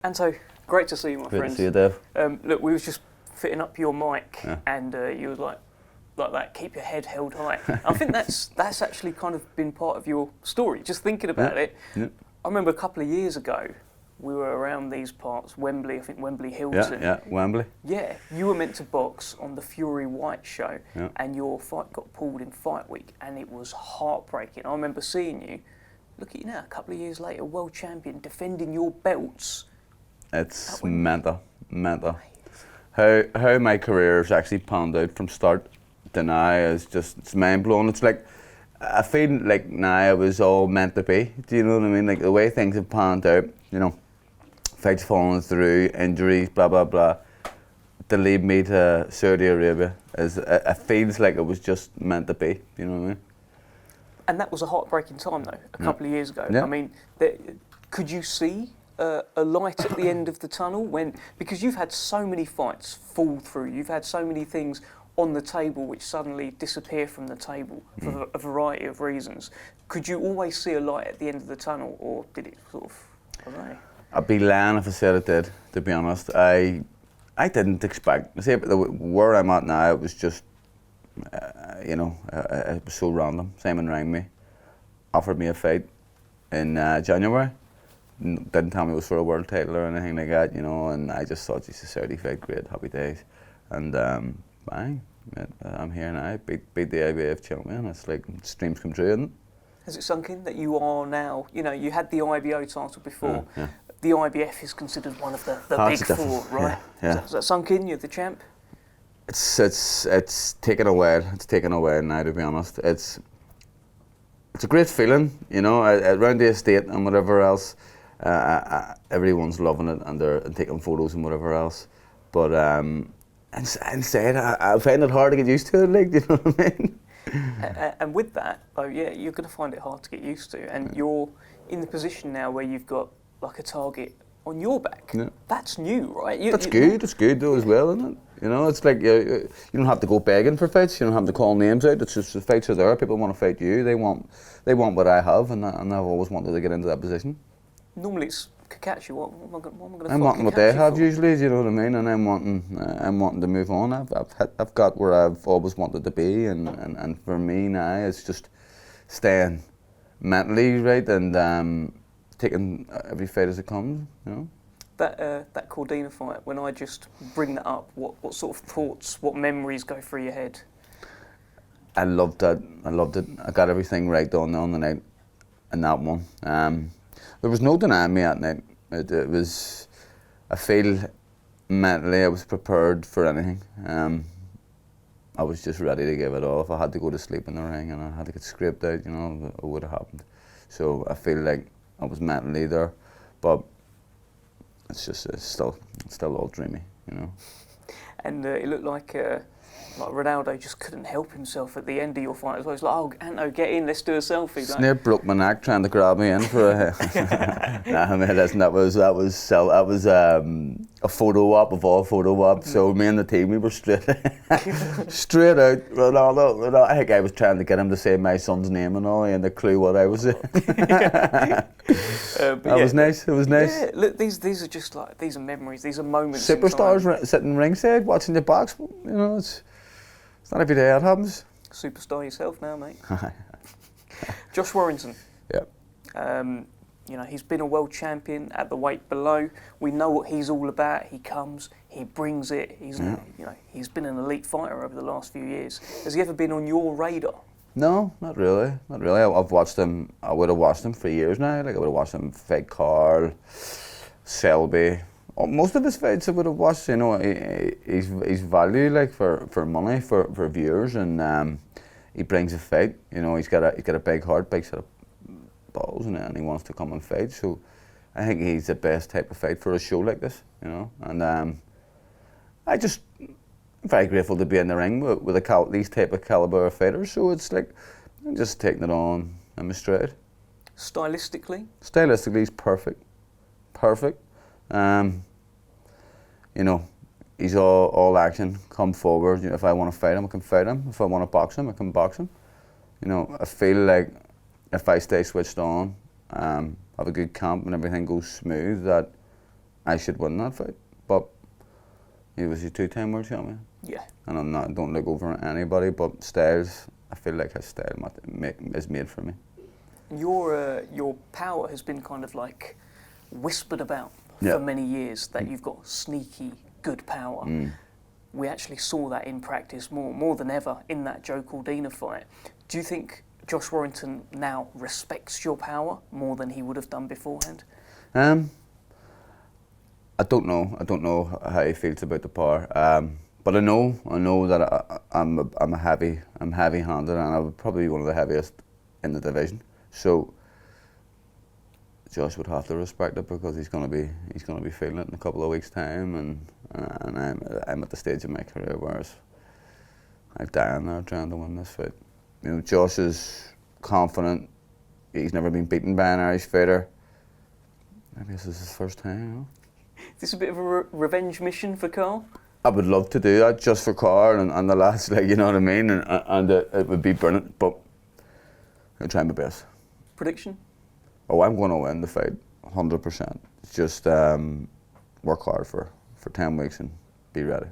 Anto, great to see you, my friend. Great to see you, Dave. Look, we was just fitting up your mic, and you was like that. Keep your head held high. I think that's actually kind of been part of your story. Just thinking about it, I remember a couple of years ago, we were around these parts, Wembley. I think Wembley Hilton. Yeah, Wembley. Yeah, you were meant to box on the Fury White show, and your fight got pulled in fight week, and it was heartbreaking. I remember seeing you. Look at you now, a couple of years later, world champion, defending your belts. It's mental. How my career has actually panned out from start to now is just, it's mind blowing. It's like, I feel like now it was all meant to be. Do you know what I mean? Like the way things have panned out, you know, fights falling through, injuries, blah, blah, blah, to lead me to Saudi Arabia, it feels like it was just meant to be. You know what I mean? And that was a heartbreaking time though, a couple of years ago. Yeah. I mean, could you see a light at the end of the tunnel because you've had so many fights fall through, you've had so many things on the table which suddenly disappear from the table for a variety of reasons. Could you always see a light at the end of the tunnel, or did it sort of, I don't know? I'd be lying if I said it did, to be honest. I didn't expect, where I'm at now, it was just, you know, it was so random. Simon rang me, offered me a fight in January. Didn't tell me it was for a world title or anything like that, you know, and I just thought, geez, a Saudi fight, great, happy days. And bang, I'm here now, beat the IBF champion. It's like dreams come true, isn't it? Has it sunk in that you are now, you know, you had the IBO title before, Yeah. The IBF is considered one of the big four, right? Yeah. Has that sunk in, you're the champ? It's taken a while, now, to be honest. It's a great feeling, you know, around the estate and whatever else. Everyone's loving it and they're taking photos and whatever else. But inside, I find it hard to get used to it, like, you know what I mean? And with that, oh yeah, you're going to find it hard to get used to. And you're in the position now where you've got like a target on your back. Yeah. That's new, right? That's good. It's good though as well, isn't it? You know, it's like you don't have to go begging for fights. You don't have to call names out. It's just the fights are there. People want to fight you. They want what I have, and I've always wanted to get into that position. Normally it's Cacace. What am I going to fight? I'm wanting what they have usually. Do you know what I mean? And I'm wanting to move on. I've got where I've always wanted to be, and for me now it's just staying mentally right and taking every fight as it comes. You know. That Cordina fight, when I just bring that up, what sort of thoughts, what memories go through your head? I loved it. I got everything right on the night in that one. There was no denying me that night. It was, I feel mentally I was prepared for anything. I was just ready to give it all. If I had to go to sleep in the ring and I had to get scraped out, you know, it would have happened. So I feel like I was mentally there, but it's still all dreamy, you know. And it looked like Ronaldo just couldn't help himself at the end of your fight as well. He's like, "Oh, Anto, get in, let's do a selfie." Snare broke my neck trying to grab me in for a. Nah, I mean, listen, that was a photo op of all photo ops. So me and the team, we were straight out. Ronaldo. I think I was trying to get him to say my son's name and all, and the clue what I was saying. That was nice. It was nice. Yeah, look, these are just like, these are memories. These are moments. Superstars sitting ringside watching the box. You know, it's not every day it happens. Superstar yourself now, mate. Josh Warrington. Yeah. You know, he's been a world champion at the weight below. We know what he's all about. He comes, he brings it. You know, he's been an elite fighter over the last few years. Has he ever been on your radar? No, not really. I've watched him. I would have watched him for years now. Like I would have watched him fight Carl, Selby. Most of his fights I would have watched. You know, he's value like for money for viewers, and he brings a fight. You know, he's got a big heart, big set of balls, and he wants to come and fight. So I think he's the best type of fight for a show like this. You know, and I'm very grateful to be in the ring with these type of caliber of fighters. So it's like I'm just taking it on in my stride. Stylistically, he's perfect. You know, he's all action. Come forward. You know, if I want to fight him, I can fight him. If I want to box him, I can box him. You know, I feel like if I stay switched on, have a good camp and everything goes smooth, that I should win that fight. But he was a 2-time world champion. Yeah. And don't look over at anybody, but styles, I feel like his style is made for me. Your power has been kind of like whispered about Yeah. for many years, that you've got sneaky good power. We actually saw that in practice more than ever in that Joe Cordina fight. Do you think Josh Warrington now respects your power more than he would have done beforehand? I don't know. I don't know how he feels about the power. But I know that I'm heavy-handed, and I would probably be one of the heaviest in the division. So Josh would have to respect it, because he's gonna be feeling it in a couple of weeks' time, and I'm at the stage of my career where I'm dying there trying to win this fight. You know, Josh is confident. He's never been beaten by an Irish fighter. Maybe this is his first time. You know? Is this a bit of a revenge mission for Carl? I would love to do that just for Carl and the lads, like, you know what I mean, and it would be brilliant. But I'll try my best. Prediction? Oh, I'm going to win the fight, 100%. Just work hard for 10 weeks and be ready.